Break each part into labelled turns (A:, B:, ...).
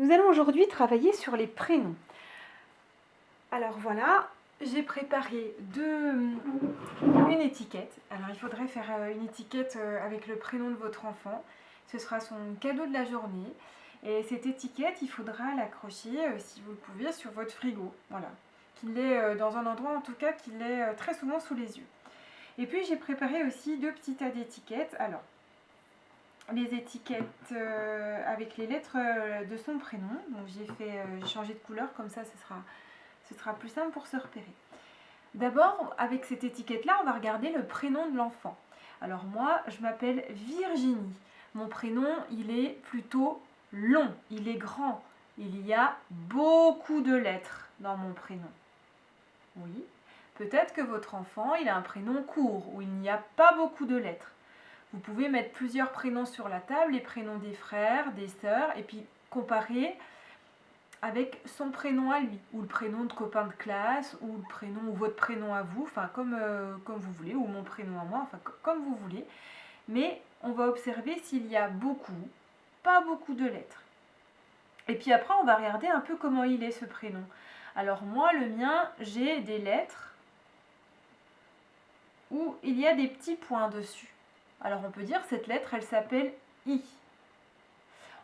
A: Nous allons aujourd'hui travailler sur les prénoms. Alors voilà, j'ai préparé une étiquette. Alors il faudrait faire une étiquette avec le prénom de votre enfant. Ce sera son cadeau de la journée. Et cette étiquette, il faudra l'accrocher, si vous le pouvez, sur votre frigo. Voilà, qu'il l'ait dans un endroit en tout cas qu'il l'ait très souvent sous les yeux. Et puis j'ai préparé aussi 2 petits tas d'étiquettes. Alors, les étiquettes avec les lettres de son prénom. Donc j'ai changé de couleur, comme ça ce sera plus simple pour se repérer. D'abord, avec cette étiquette-là, on va regarder le prénom de l'enfant. Alors moi, je m'appelle Virginie. Mon prénom, il est plutôt long, il est grand. Il y a beaucoup de lettres dans mon prénom. Oui, peut-être que votre enfant, il a un prénom court, où il n'y a pas beaucoup de lettres. Vous pouvez mettre plusieurs prénoms sur la table, les prénoms des frères, des sœurs, et puis comparer avec son prénom à lui, ou le prénom de copain de classe, ou le prénom ou votre prénom à vous, enfin comme vous voulez, ou mon prénom à moi, enfin comme vous voulez. Mais on va observer s'il y a beaucoup, pas beaucoup de lettres. Et puis après, on va regarder un peu comment il est ce prénom. Alors moi, le mien, j'ai des lettres où il y a des petits points dessus. Alors on peut dire cette lettre, elle s'appelle I.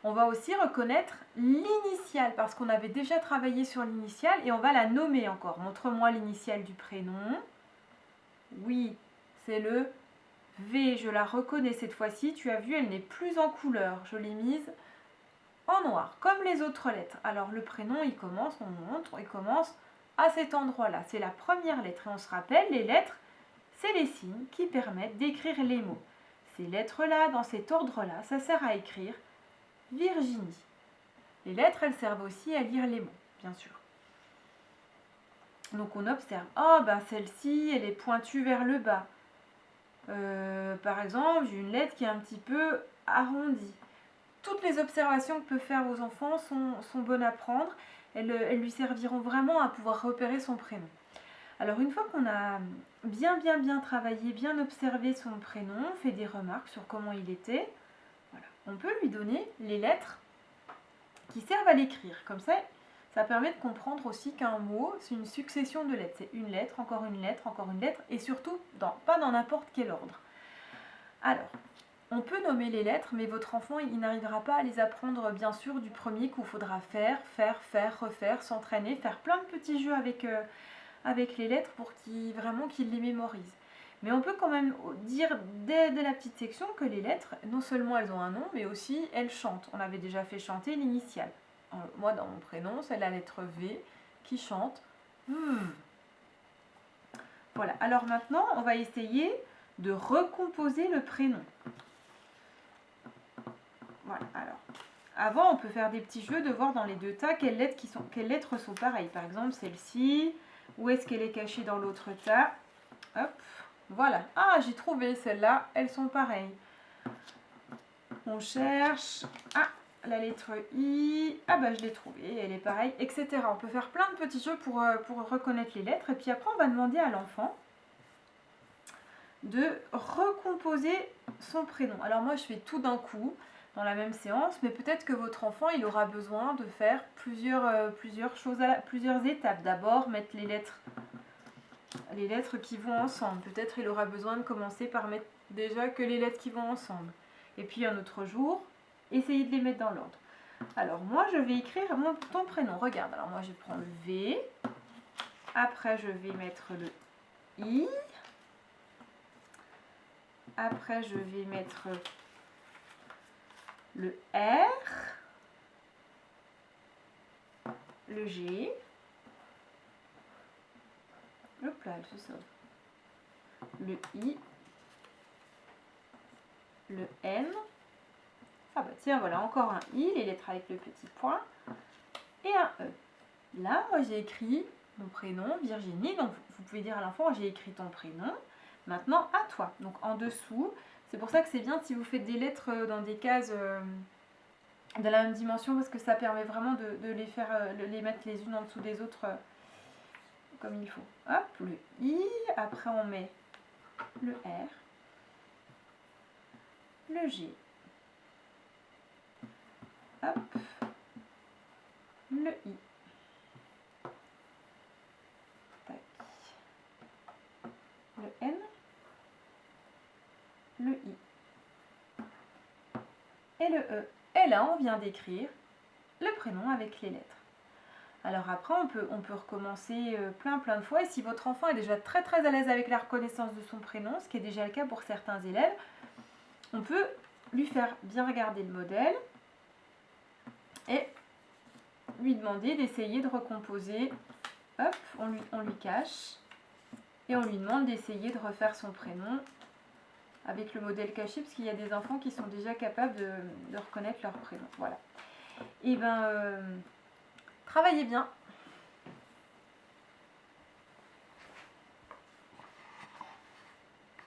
A: On va aussi reconnaître l'initiale parce qu'on avait déjà travaillé sur l'initiale et on va la nommer encore. Montre-moi l'initiale du prénom. Oui, c'est le V. Je la reconnais cette fois-ci. Tu as vu, elle n'est plus en couleur. Je l'ai mise en noir, comme les autres lettres. Alors le prénom, il commence, on montre, il commence à cet endroit-là. C'est la première lettre. Et on se rappelle, les lettres, c'est les signes qui permettent d'écrire les mots. Ces lettres-là, dans cet ordre-là, ça sert à écrire Virginie. Les lettres, elles servent aussi à lire les mots, bien sûr. Donc on observe, oh ben celle-ci, elle est pointue vers le bas. Par exemple, j'ai une lettre qui est un petit peu arrondie. Toutes les observations que peuvent faire vos enfants sont bonnes à prendre. Elles lui serviront vraiment à pouvoir repérer son prénom. Alors une fois qu'on a bien travaillé, bien observé son prénom, fait des remarques sur comment il était, voilà, on peut lui donner les lettres qui servent à l'écrire. Comme ça permet de comprendre aussi qu'un mot, c'est une succession de lettres. C'est une lettre, encore une lettre, encore une lettre, et surtout pas dans n'importe quel ordre. Alors, on peut nommer les lettres, mais votre enfant, il n'arrivera pas à les apprendre, bien sûr, du premier coup. Il faudra faire, refaire, s'entraîner, faire plein de petits jeux avec les lettres pour qu'il les mémorise. Mais on peut quand même dire dès la petite section que les lettres, non seulement elles ont un nom, mais aussi elles chantent. On avait déjà fait chanter l'initiale. Moi, dans mon prénom, c'est la lettre V qui chante. Voilà. Alors maintenant, on va essayer de recomposer le prénom. Voilà. Alors, avant, on peut faire des petits jeux de voir dans les deux tas quelles lettres sont pareilles. Par exemple, celle-ci, où est-ce qu'elle est cachée dans l'autre tas? Hop, voilà. Ah, j'ai trouvé celle-là, elles sont pareilles. On cherche. Ah, la lettre I. Ah bah je l'ai trouvée, elle est pareille, etc. On peut faire plein de petits jeux pour reconnaître les lettres. Et puis après, on va demander à l'enfant de recomposer son prénom. Alors moi, je fais tout d'un coup dans la même séance, mais peut-être que votre enfant, il aura besoin de faire plusieurs choses, plusieurs étapes. D'abord, mettre les lettres qui vont ensemble. Peut-être il aura besoin de commencer par mettre déjà que les lettres qui vont ensemble. Et puis un autre jour, essayer de les mettre dans l'ordre. Alors moi, je vais écrire ton prénom. Regarde, alors moi, je prends le V. Après, je vais mettre le I. Après, je vais mettre le R. Le G. Hop là, elle se sauve. Le I. Le M. Ah bah tiens, voilà, encore un I, les lettres avec le petit point. Et un E. Là, moi, j'ai écrit mon prénom, Virginie. Donc, vous pouvez dire à l'enfant, j'ai écrit ton prénom. Maintenant, à toi. Donc, en dessous, c'est pour ça que c'est bien si vous faites des lettres dans des cases de la même dimension, parce que ça permet vraiment de les faire, les mettre les unes en dessous des autres comme il faut. Hop, le I. Après, on met le R. Le G. Hop. le I. Tac. Le N, le I et le E. Et là, on vient d'écrire le prénom avec les lettres. Alors après, on peut recommencer plein de fois. Et si votre enfant est déjà très à l'aise avec la reconnaissance de son prénom, ce qui est déjà le cas pour certains élèves, on peut lui faire bien regarder le modèle et lui demander d'essayer de recomposer. Hop, on lui cache et on lui demande d'essayer de refaire son prénom avec le modèle caché, parce qu'il y a des enfants qui sont déjà capables de reconnaître leur prénom. Voilà. Et bien, travaillez bien.